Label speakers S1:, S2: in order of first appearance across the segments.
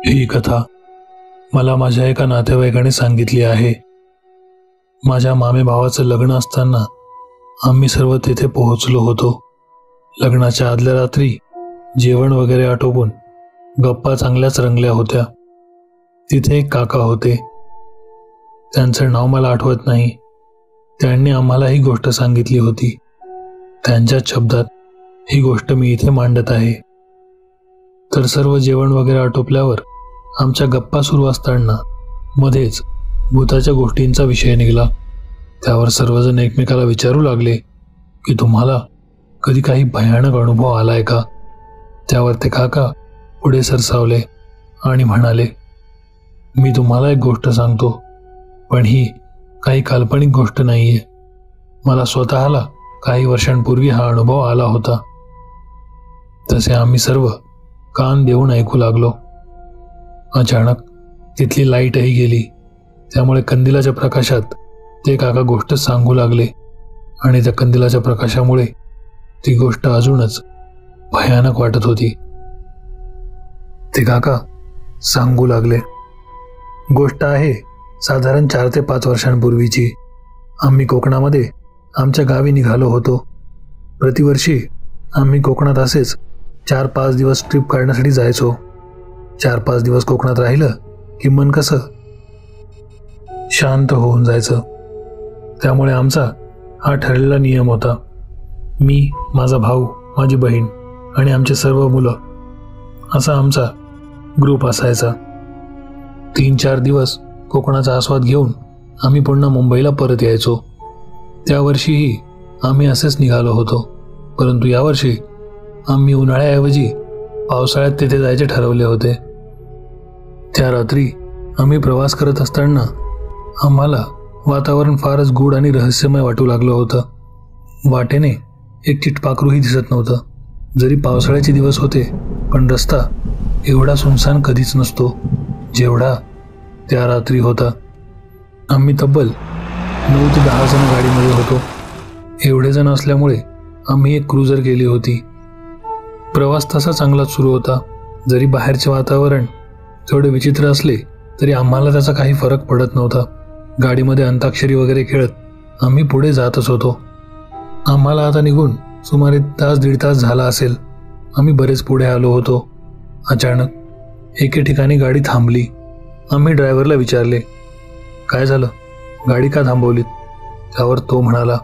S1: ही कथा मला माझ्या एका नातेवाईकाने सांगितली आहे. माझ्या मामे भावाचं लग्न असताना आम्ही सर्व तेथे पोहोचलो होतो. लग्नाच्या आदल्या रात्री जेवण वगैरे आटोपून गप्पा चांगल्याच रंगल्या होत्या. तिथे एक काका होते. त्यांचं नाव मला आठवत नाही. त्यांनी आम्हाला ही गोष्ट सांगितली होती. त्यांच्याच शब्दात ही गोष्ट मी इथे मांडत आहे. तर सर्व जेवण वगैरे आटोपल्यावर आमच्या गप्पा सुरू असताना मध्येच भूताच्या गोष्टींचा विषय निघाला. त्यावर सर्वजण एकमेकाला विचारू लागले की तुम्हाला कधी काही भयानक अनुभव आलाय का? त्यावर ते काका पुढे सरसावले आणि म्हणाले, मी तुम्हाला एक गोष्ट सांगतो, पण ही काही काल्पनिक गोष्ट नाहीये. मला स्वतःला काही वर्षांपूर्वी हा अनुभव आला होता. तसे आम्ही सर्व कान देऊन ऐकू लागलो. अचानक तिथली लाईटही गेली. त्यामुळे कंदिलाच्या प्रकाशात ते काका गोष्ट सांगू लागले आणि त्या कंदिलाच्या प्रकाशामुळे ती गोष्ट अजूनच भयानक वाटत होती. ते काका सांगू लागले, गोष्ट आहे साधारण 4 ते 5 वर्षांपूर्वीची. आम्ही कोकणामध्ये आमच्या गावी निघालो होतो. प्रतिवर्षी आम्ही कोकणात असेच 4-5 दिवस ट्रिप काढण्यासाठी जायचो. 4-5 दिवस कोकणात राहिलं की मन कसं शांत होऊन जायचं. त्यामुळे आमचा हा ठरलेला नियम होता. मी, माझा भाऊ, माझी बहीण आणि आमचे सर्व मुलं असा आमचा ग्रुप असायचा. 3-4 दिवस कोकणाचा आस्वाद घेऊन आम्ही पुन्हा मुंबईला परत यायचो. त्यावर्षीही आम्ही असेच निघालो होतो. परंतु यावर्षी आम्ही उन्हाळ्याऐवजी पावसाळ्यात तिथे जायचे ठरवले होते. त्या रात्री आम्ही प्रवास करत असताना आम्हाला वातावरण फारच गूढ आणि रहस्यमय वाटू लागलं होतं. वाटेने एक चिटपाखरूही दिसत नव्हतं. जरी पावसाळ्याचे दिवस होते, पण रस्ता एवढा सुनसान कधीच नसतो जेवढा त्या रात्री होता. आम्ही तब्बल 9 ते 10 जण गाडीमध्ये होतो. एवढे जण असल्यामुळे आम्ही एक क्रुझर केली होती. प्रवास तसा चांगलाच सुरू होता. जरी बाहेरचे वातावरण थोडे विचित्र असले तरी आम्हाला त्याचा काही फरक पडत नव्हता. गाडीमध्ये अंताक्षरी वगैरे खेळत आम्ही पुढे जातच होतो. आम्हाला आता निघून सुमारे 1-1.5 तास झाला असेल. आम्ही बरेच पुढे आलो होतो. अचानक एके ठिकाणी गाडी थांबली. आम्ही ड्रायव्हरला विचारले, काय झालं, गाडी का थांबवलीत? त्यावर तो म्हणाला,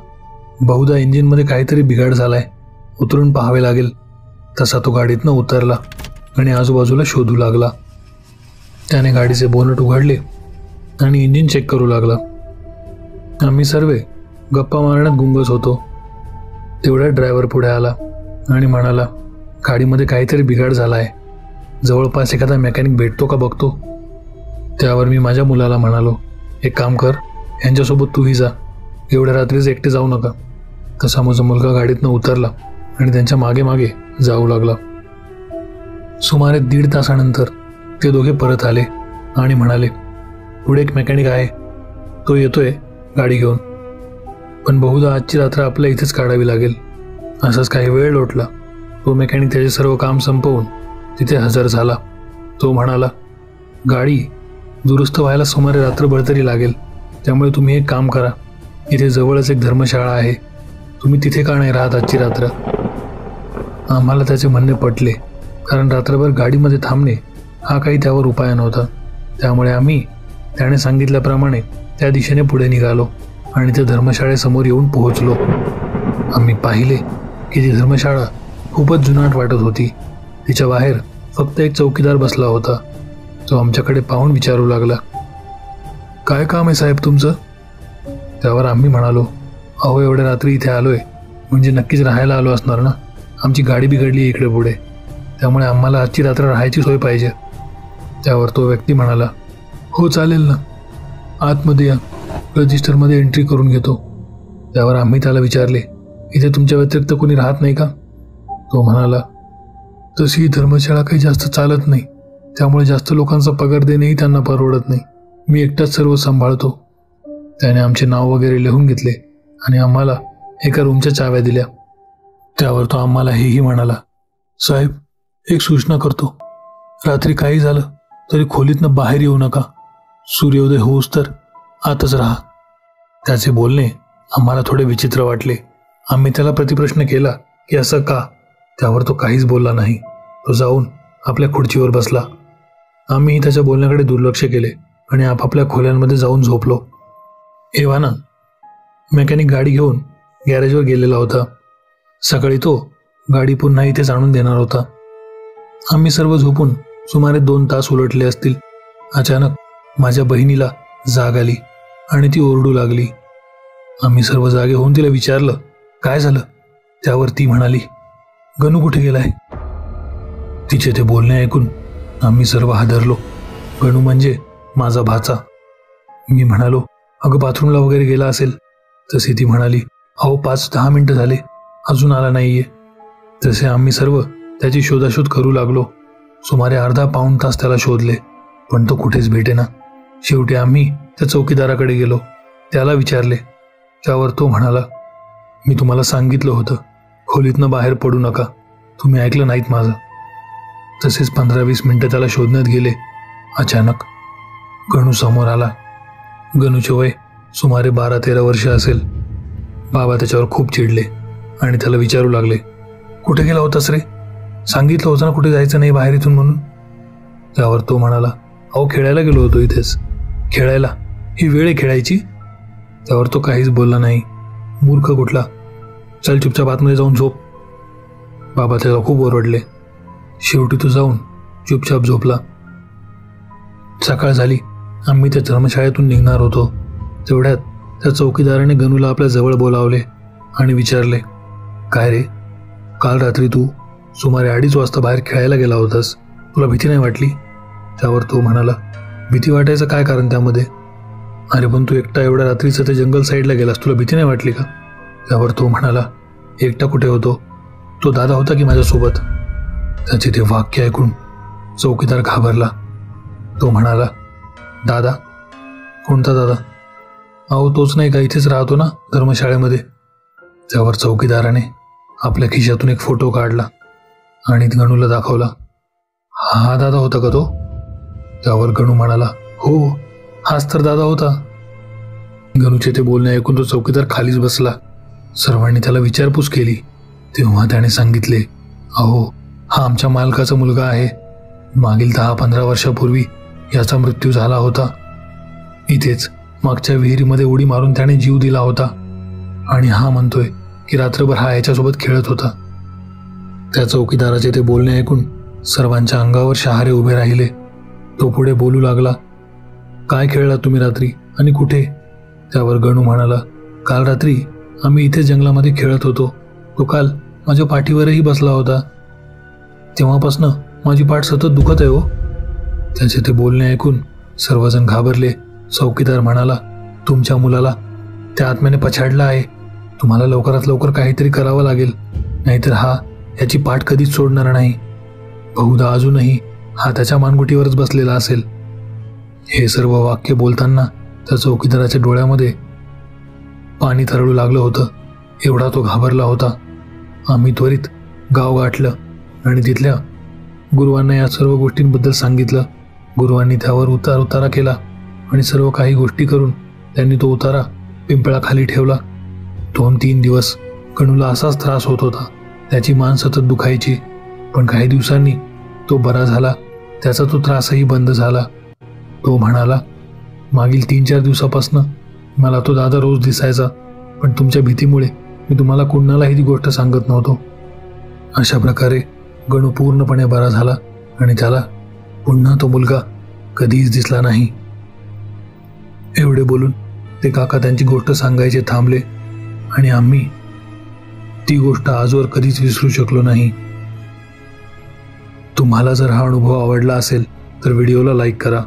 S1: बहुधा इंजिनमध्ये काहीतरी बिघाड झालाय, उतरून पाहावे लागेल. तसा तो गाडीतनं उतरला आणि आजूबाजूला शोधू लागला. त्याने गाडीचे बोनट उघडले आणि इंजिन चेक करू लागला. आम्ही सर्व गप्पा मारण्यात गुंगच होतो. तेवढ्यात ड्रायव्हर पुढे आला आणि म्हणाला, गाडीमध्ये काहीतरी बिघाड झाला आहे, जवळपास एखादा मेकॅनिक भेटतो का बघतो. त्यावर मी माझ्या मुलाला म्हणालो, एक काम कर, यांच्यासोबत तूही जा, एवढ्या रात्रीच एकटे जाऊ नका. तसा माझा मुलगा गाडीतनं उतरला आणि त्यांच्या मागे मागे जाऊ लागला. सुमारे 1.5 तासानंतर ते दोघे परत आले आणि म्हणाले, पुढे एक मेकॅनिक आहे, तो येतोय गाडी घेऊन, पण बहुधा आजची रात्र आपल्या इथेच काढावी लागेल. असंच काही वेळ लोटला. तो मेकॅनिक त्याचे सर्व काम संपवून तिथे हजर झाला. तो म्हणाला, गाडी दुरुस्त व्हायला सुमारे रात्रभर तरी लागेल, त्यामुळे तुम्ही एक काम करा, इथे जवळच एक धर्मशाळा आहे, तुम्ही तिथे का नाही राहत आजची रात्र. आम्हाला त्याचे म्हणणे पटले, कारण रात्रभर गाडीमध्ये थांबणे हा काही त्यावर उपाय नव्हता. त्यामुळे आम्ही त्याने सांगितल्याप्रमाणे त्या दिशेने पुढे निघालो आणि त्या धर्मशाळेसमोर येऊन पोहोचलो. आम्ही पाहिले की ती धर्मशाळा खूपच जुनाट वाटत होती. तिच्या बाहेर फक्त एक चौकीदार बसला होता. तो आमच्याकडे पाहून विचारू लागला, काय काम आहे साहेब तुमचं? त्यावर आम्ही म्हणालो, अहो एवढ्या रात्री इथे आलोय म्हणजे नक्कीच राहायला आलो असणार ना. आमची गाडी बिघडली इकडे पुढे, त्यामुळे आम्हाला आजची रात्र राहायची सोय पाहिजे. त्यावर तो व्यक्ती म्हणाला, हो चालेल ना, आतमध्ये या, रजिस्टरमध्ये एंट्री करून घेतो. त्यावर आम्ही त्याला विचारले, इथे तुमच्या व्यतिरिक्त कोणी राहत नाही का? तो म्हणाला, तशी ही धर्मशाळा काही जास्त चालत नाही, त्यामुळे जास्त लोकांचा पगार देणेही त्यांना परवडत नाही. मी एकटाच सर्व सांभाळतो. त्याने आमचे नाव वगैरे लिहून घेतले आणि आम्हाला एका रूमच्या चाव्या दिल्या. त्यावर तो आम्हाला हेही म्हणाला, साहेब एक सूचना करतो, रात्री काही झालं तरी खोलीतनं बाहेर येऊ नका. सूर्योदय होऊस तर आतच राहा. त्याचे बोलणे आम्हाला थोडे विचित्र वाटले. आम्ही त्याला प्रतिप्रश्न केला की असं का. त्यावर तो काहीच बोलला नाही. तो जाऊन आपल्या खुर्चीवर बसला. आम्हीही त्याच्या बोलण्याकडे दुर्लक्ष केले आणि आपापल्या खोल्यांमध्ये जाऊन झोपलो. एव्हाना मेकॅनिक गाडी घेऊन गॅरेजवर गेलेला होता. सकाळी तो गाडी पुन्हा इथेच आणून देणार होता. आम्ही सर्व झोपून सुमारे 2 तास उलटले असतील. अचानक माझ्या बहिणीला जाग आली आणि ती ओरडू लागली. आम्ही सर्व जागे होऊन तिला विचारलं, काय झालं? त्यावर ती म्हणाली, गणू कुठे गेलाय? तिचे ते बोलणे ऐकून आम्ही सर्व हादरलो. गणू म्हणजे माझा भाचा. मी म्हणालो, अगं बाथरूमला वगैरे गेला असेल. तशी ती म्हणाली, अहो 5-10 मिनिटं झाले, अजून आला नाहीये. तसे आम्ही सर्व त्याची शोधाशोध करू लागलो. सुमारे अर्धा-पाऊण तास त्याला शोधले, पण तो कुठेच भेटेना. शेवटी आम्ही त्या चौकीदाराकडे गेलो. त्याला विचारले. त्यावर तो म्हणाला, मी तुम्हाला सांगितलं होतं खोलीतनं बाहेर पडू नका. तुम्ही ऐकलं नाहीत माझं. तसेच 15-20 मिनिटं त्याला शोधण्यात गेले. अचानक गणू समोर आला. गणूचे वय सुमारे 12-13 वर्ष असेल. बाबा त्याच्यावर खूप चिडले आणि त्याला विचारू लागले, कुठे गेला होतास रे? सांगितलं होतं ना कुठे जायचं नाही बाहेर इथून म्हणून. त्यावर तो म्हणाला, अहो खेळायला गेलो होतो इथेच. खेळायला? ही वेळ आहे खेळायची? त्यावर तो काहीच बोलला नाही. मूर्ख कुठला. चल चुपचाप आतमध्ये जाऊन झोप. बाबा त्याला खूप ओरडले. शेवटी तो जाऊन चुपचाप झोपला. सकाळ झाली. आम्ही त्या धर्मशाळेतून निघणार होतो. तेवढ्यात त्या चौकीदाराने गणूला आपल्या जवळ बोलावले आणि विचारले, काय रे, काल रात्री तू सुमारे 2:30 वाजता बाहेर खेळायला गेला होतास. तुला भीती नाही वाटली? त्यावर तो म्हणाला, भीती वाटायचं काय कारण त्यामध्ये? अरे पण तू एकटा एवढ्या रात्रीचं ते जंगल साईडला गेलास, तुला भीती नाही वाटली का? त्यावर तो म्हणाला, एकटा कुठे होतो? तो दादा होता की माझ्यासोबत. त्याचे ते वाक्य ऐकून चौकीदार घाबरला. तो म्हणाला, दादा? कोणता दादा? अहो तोच नाही का, इथेच राहतो ना धर्मशाळेमध्ये. त्यावर चौकीदाराने आपल्या खिशातून एक फोटो काढला आणि गणूला दाखवला. हा दादा होता का तो? त्यावर गणू म्हणाला, हो हाच तर दादा होता. गणूचे ते बोलणे ऐकून तो चौकीदार खालीच बसला. सर्वांनी त्याला विचारपूस केली. तेव्हा त्याने सांगितले, अहो हा आमच्या मालकाचा मुलगा आहे. मागील 10-15 वर्षापूर्वी याचा मृत्यू झाला होता. इथेच मागच्या विहिरीमध्ये उडी मारून त्याने जीव दिला होता आणि हा म्हणतोय की रात्रभर हा याच्यासोबत खेळत होता. त्या चौकीदाराचे ते बोलणे ऐकून सर्वांच्या अंगावर शहारे उभे राहिले. तो पुढे बोलू लागला, काय खेळला तुम्ही रात्री आणि कुठे? त्यावर गणू म्हणाला, काल रात्री आम्ही इथे जंगलामध्ये खेळत होतो. तो काल माझ्या पाठीवरही बसला होता. तेव्हापासनं माझी पाठ सतत दुखत आहे हो. त्याचे ते बोलणे ऐकून सर्वजण घाबरले. चौकीदार म्हणाला, तुमच्या मुलाला त्या आत्म्याने पछाडला आहे. तुम्हाला लवकरात लवकर काहीतरी करावं लागेल, नाहीतर हा याची पाठ कधीच सोडणार नाही. बहुधा अजूनही हा त्याच्या मानगुटीवरच बसलेला असेल. हे सर्व वाक्य बोलताना त्या चौकीदाराच्या डोळ्यामध्ये पाणी तरळू लागलं होतं. एवढा तो घाबरला होता. आम्ही त्वरित गाव गाठलं आणि तिथल्या गुरुवांना या सर्व गोष्टींबद्दल सांगितलं. गुरुवांनी त्यावर उतारा केला आणि सर्व काही गोष्टी करून त्यांनी तो उतारा पिंपळाखाली ठेवला. 2-3 दिवस गणूला असाच त्रास होत होता. त्याची मान सतत दुखायची, पण काही दिवसांनी तो बरा झाला. त्याचा तो त्रासही बंद झाला. तो म्हणाला, मागील 3-4 दिवसापासून मला तो दादा रोज दिसायचा, पण तुमच्या भीतीमुळे मी तुम्हाला कोणालाही ती गोष्ट सांगत नव्हतो. अशा प्रकारे गणू पूर्णपणे बरा झाला आणि त्याला पुन्हा तो मुलगा कधीच दिसला नाही. एवढे बोलून ते काका त्यांची गोष्ट सांगायचे थांबले आणि आम्ही ती गोष्ट आजवर कधीच विसरू शकलो नाही. तुम्हाला जर हा अनुभव आवडला असेल तर व्हिडिओला लाईक करा.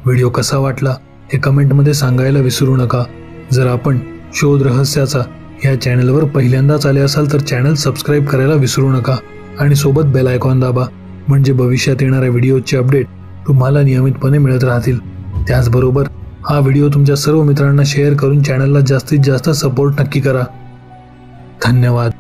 S1: व्हिडिओ कसा वाटला हे कमेंटमध्ये सांगायला विसरू नका. जर आपण शोध रहस्याचा ह्या चॅनलवर पहिल्यांदाच आले असाल तर चॅनल सबस्क्राईब करायला विसरू नका आणि सोबत बेल आयकॉन दाबा, म्हणजे भविष्यात येणाऱ्या व्हिडिओचे अपडेट तुम्हाला नियमितपणे मिळत राहतील. त्याचबरोबर हा व्हिडिओ तुमच्या सर्व मित्रांना शेअर करून चॅनलला जास्तीत जास्त सपोर्ट नक्की करा. धन्यवाद.